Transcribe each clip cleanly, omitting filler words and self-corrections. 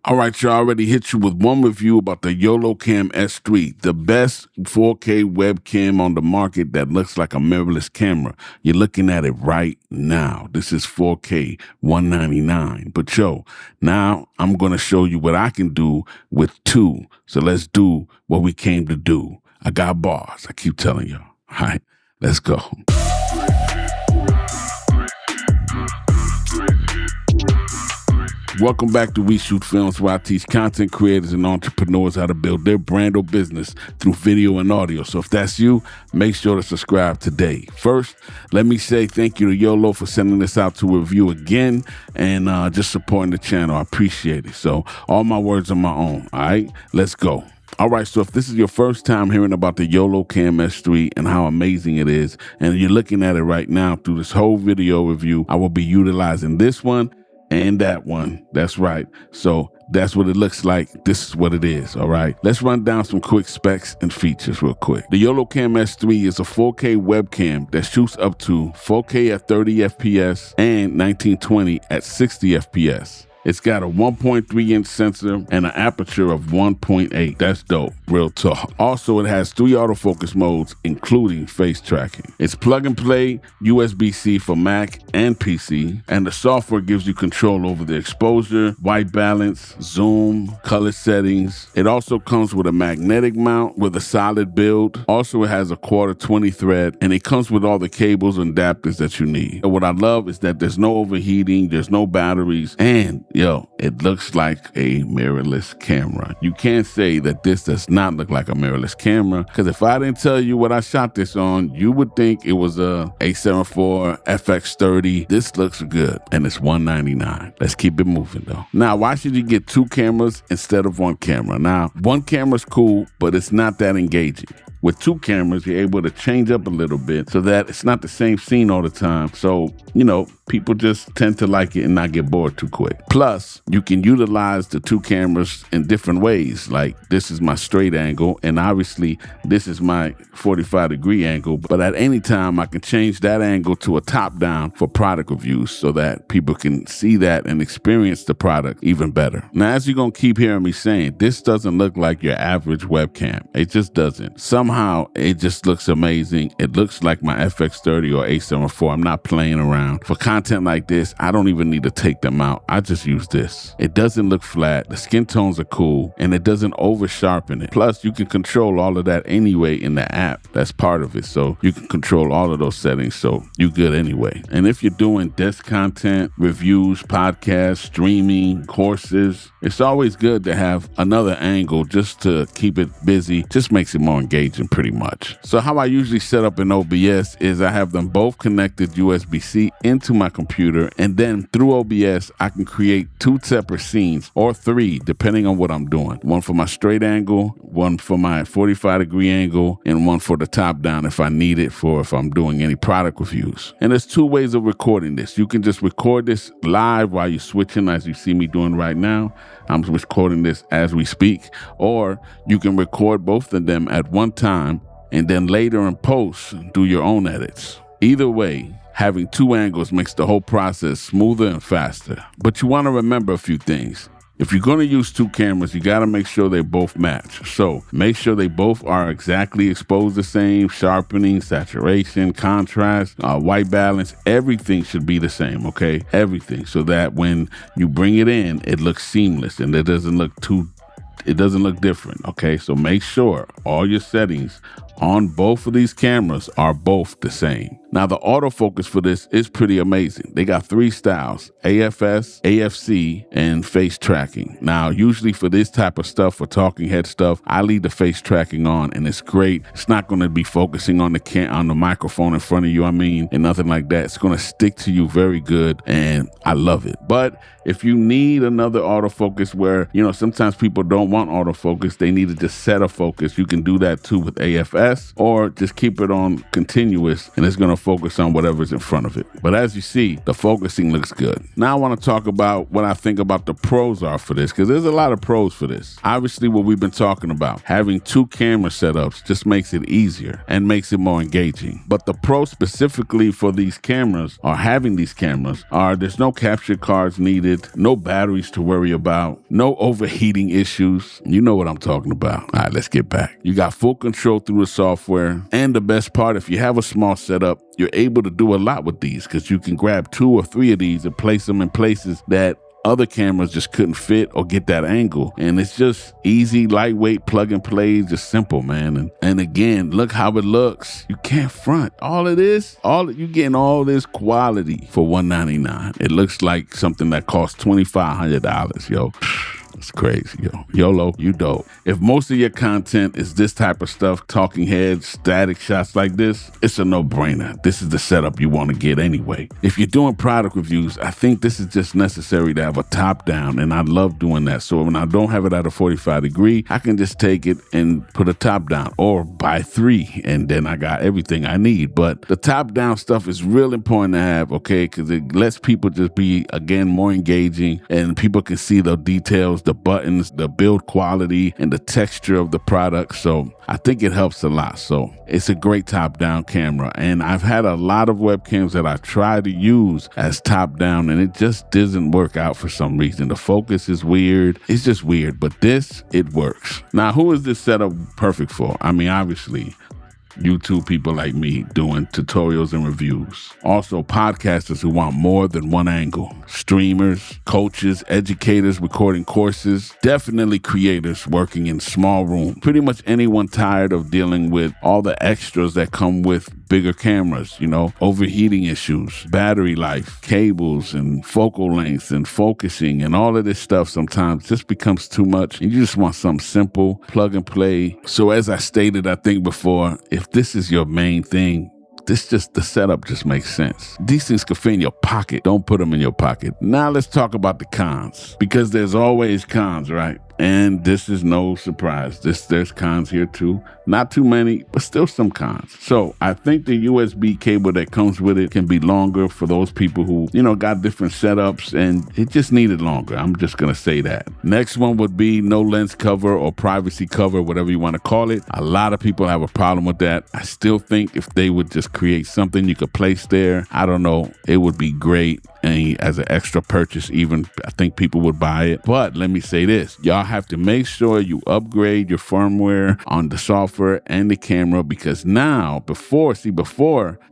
All right, y'all, already hit you with one review about the Yolocam S3, the best 4K webcam on the market that looks like a mirrorless camera. You're looking at it right now. This is 4K, $199. But now I'm going to show you what I can do with two. So let's do what we came to do. I got bars. I keep telling y'all. All right, let's go. Welcome back to We Shoot Films, where I teach content creators and entrepreneurs how to build their brand or business through video and audio. So if that's you, make sure to subscribe today. First, let me say thank you to Yolo for sending this out to review again and just supporting the channel. I appreciate it. So all my words are my own. All right, let's go. All right, so if this is your first time hearing about the Yolocam S3 and how amazing it is, and you're looking at it right now through this whole video review, I will be utilizing this one and that one. That's right. So that's what it looks like. This is what it is. All right. Let's run down some quick specs and features real quick. The Yolocam S3 is a 4K webcam that shoots up to 4K at 30 FPS and 1920 at 60 FPS. It's got a 1.3-inch sensor and an aperture of 1.8. That's dope. Real talk. Also, it has 3 autofocus modes, including face tracking. It's plug and play USB-C for Mac and PC, and the software gives you control over the exposure, white balance, zoom, color settings. It also comes with a magnetic mount with a solid build. Also, it has a quarter 20 thread, and it comes with all the cables and adapters that you need. And what I love is that there's no overheating, there's no batteries, and it looks like a mirrorless camera. You can't say that this does not look like a mirrorless camera, because if I didn't tell you what I shot this on, you would think it was a A7 IV FX30. This looks good, and it's $199. Let's keep it moving, though. Now, why should you get 2 cameras instead of 1 camera? Now, 1 camera's cool, but it's not that engaging. With 2 cameras, you're able to change up a little bit so that it's not the same scene all the time. So, people just tend to like it and not get bored too quick. Plus, you can utilize the 2 cameras in different ways. Like, this is my straight angle, and obviously this is my 45-degree angle. But at any time, I can change that angle to a top-down for product reviews so that people can see that and experience the product even better. Now, as you're going to keep hearing me saying, this doesn't look like your average webcam. It just doesn't. Somehow, it just looks amazing. It looks like my FX30 or A7 IV. I'm not playing around. For content like this, I don't even need to take them out. I just use this. It doesn't look flat. The skin tones are cool, and it doesn't over sharpen it. Plus, you can control all of that anyway in the app. That's part of it. So you can control all of those settings. So you're good anyway. And if you're doing desk content, reviews, podcasts, streaming, courses, it's always good to have another angle just to keep it busy. Just makes it more engaging pretty much. So how I usually set up in OBS is I have them both connected USB-C into my computer, and then through OBS, I can create 2 separate scenes, or 3, depending on what I'm doing. One for my straight angle, one for my 45-degree angle, and one for the top down if I need it for if I'm doing any product reviews. And there's 2 ways of recording this. You can just record this live while you're switching, as you see me doing right now. I'm recording this as we speak. Or you can record both of them at one time and then later in post do your own edits. Either way, having 2 angles makes the whole process smoother and faster. But you want to remember a few things. If you're going to use 2 cameras, you got to make sure they both match. So make sure they both are exactly exposed the same, sharpening, saturation, contrast, white balance, everything should be the same, okay? Everything, so that when you bring it in, it looks seamless and it doesn't look different, okay? So make sure all your settings on both of these cameras are both the same. Now, the autofocus for this is pretty amazing. They got 3 styles: AFS, AFC, and face tracking. Now, usually for this type of stuff, for talking head stuff, I leave the face tracking on, and it's great. It's not going to be focusing on the microphone in front of you, and nothing like that. It's going to stick to you very good, and I love it. But if you need another autofocus where, sometimes people don't want autofocus, they need to just set a focus, you can do that too with AFS, or just keep it on continuous, and it's going to focus on whatever's in front of it. But as you see, the focusing looks good. Now I want to talk about what I think about the pros are for this, because there's a lot of pros for this. Obviously, what we've been talking about, having 2 camera setups just makes it easier and makes it more engaging. But the pro specifically for these cameras, or having these cameras, are there's no capture cards needed, no batteries to worry about, no overheating issues. You know what I'm talking about. All right, let's get back. You got full control through the software. And the best part, if you have a small setup, you're able to do a lot with these, because you can grab 2 or 3 of these and place them in places that other cameras just couldn't fit or get that angle. And it's just easy, lightweight, plug and play, just simple, man. And again, look how it looks. You can't front. You getting all this quality for $199. It looks like something that costs $2,500, yo. It's crazy, yo. YOLO, you dope. If most of your content is this type of stuff, talking heads, static shots like this, it's a no-brainer. This is the setup you want to get anyway. If you're doing product reviews, I think this is just necessary to have a top down, and I love doing that. So when I don't have it at a 45 degree, I can just take it and put a top down, or buy 3, and then I got everything I need. But the top down stuff is real important to have, okay, because it lets people just be, again, more engaging, and people can see the details, the buttons, the build quality, and the texture of the product. So I think it helps a lot. So it's a great top-down camera. And I've had a lot of webcams that I tried to use as top-down, and it just doesn't work out for some reason. The focus is weird. It's just weird. But this, it works. Now, who is this setup perfect for? I mean, obviously, YouTube people like me doing tutorials and reviews. Also, podcasters who want more than one angle. Streamers, coaches, educators recording courses. Definitely creators working in small rooms. Pretty much anyone tired of dealing with all the extras that come with bigger cameras, overheating issues, battery life, cables, and focal lengths, and focusing, and all of this stuff sometimes just becomes too much. And you just want something simple, plug and play. So as I stated, I think before, if this is your main thing, the setup just makes sense. These things can fit in your pocket. Don't put them in your pocket. Now let's talk about the cons, because there's always cons, right? And this is no surprise. There's cons here too. Not too many, but still some cons. So I think the USB cable that comes with it can be longer for those people who, got different setups, and it just needed longer. I'm just going to say that. Next one would be no lens cover or privacy cover, whatever you want to call it. A lot of people have a problem with that. I still think if they would just create something you could place there, I don't know, it would be great. And as an extra purchase, even, I think people would buy it. But let me say this, y'all have to make sure you upgrade your firmware on the software and the camera, because now, before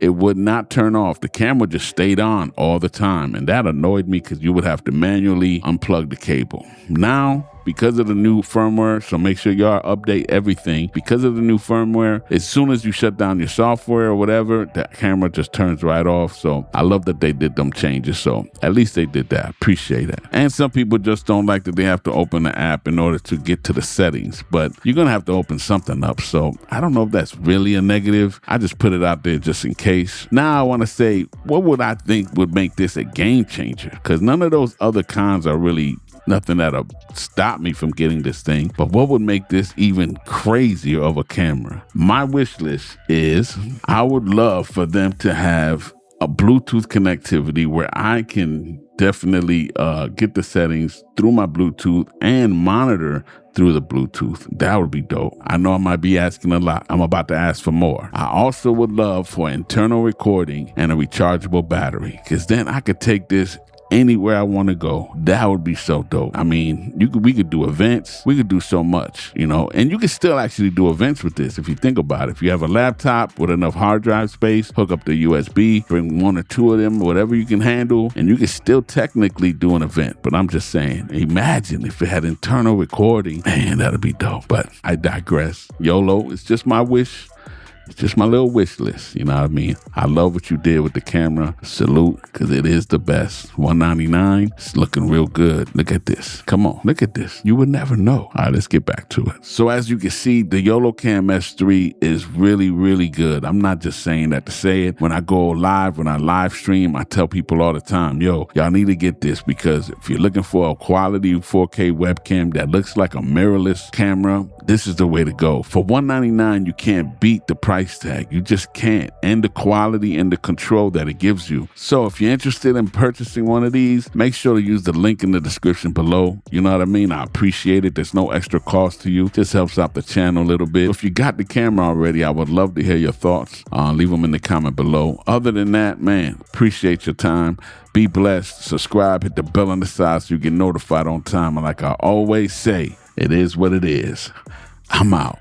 it would not turn off. The camera just stayed on all the time, and that annoyed me, because you would have to manually unplug the cable. Now, because of the new firmware, so make sure y'all update everything. Because of the new firmware, as soon as you shut down your software or whatever, that camera just turns right off. So I love that they did them changes. So at least they did that. Appreciate that. And some people just don't like that they have to open the app in order to get to the settings, but you're going to have to open something up. So I don't know if that's really a negative. I just put it out there just in case. Now I want to say, what would I think would make this a game changer? Because none of those other cons are really nothing that'll stop me from getting this thing. But what would make this even crazier of a camera? My wish list is, I would love for them to have a Bluetooth connectivity where I can definitely get the settings through my Bluetooth and monitor through the Bluetooth. That would be dope. I know I might be asking a lot. I'm about to ask for more. I also would love for internal recording and a rechargeable battery, because then I could take this anywhere I want to go. That would be so dope. I mean, we could do events. We could do so much, and you can still actually do events with this if you think about it. If you have a laptop with enough hard drive space, hook up the USB, bring 1 or 2 of them, whatever you can handle, and you can still technically do an event. But I'm just saying, imagine if it had internal recording. Man, that'd be dope. But I digress. YOLO, it's just my wish. It's just my little wish list, you know what I mean? I love what you did with the camera. Salute, because it is the best. $199, it's looking real good. Look at this. Come on, look at this. You would never know. All right, let's get back to it. So as you can see, the Yolocam S3 is really, really good. I'm not just saying that to say it. When I go live, when I live stream, I tell people all the time, yo, y'all need to get this, because if you're looking for a quality 4K webcam that looks like a mirrorless camera, this is the way to go. For $199, you can't beat the price price tag. You just can't. And the quality and the control that it gives you. So if you're interested in purchasing one of these, make sure to use the link in the description below. You know what I mean? I appreciate it. There's no extra cost to you. Just helps out the channel a little bit. If you got the camera already, I would love to hear your thoughts. Leave them in the comment below. Other than that, man, appreciate your time. Be blessed. Subscribe. Hit the bell on the side so you get notified on time. And like I always say, it is what it is. I'm out.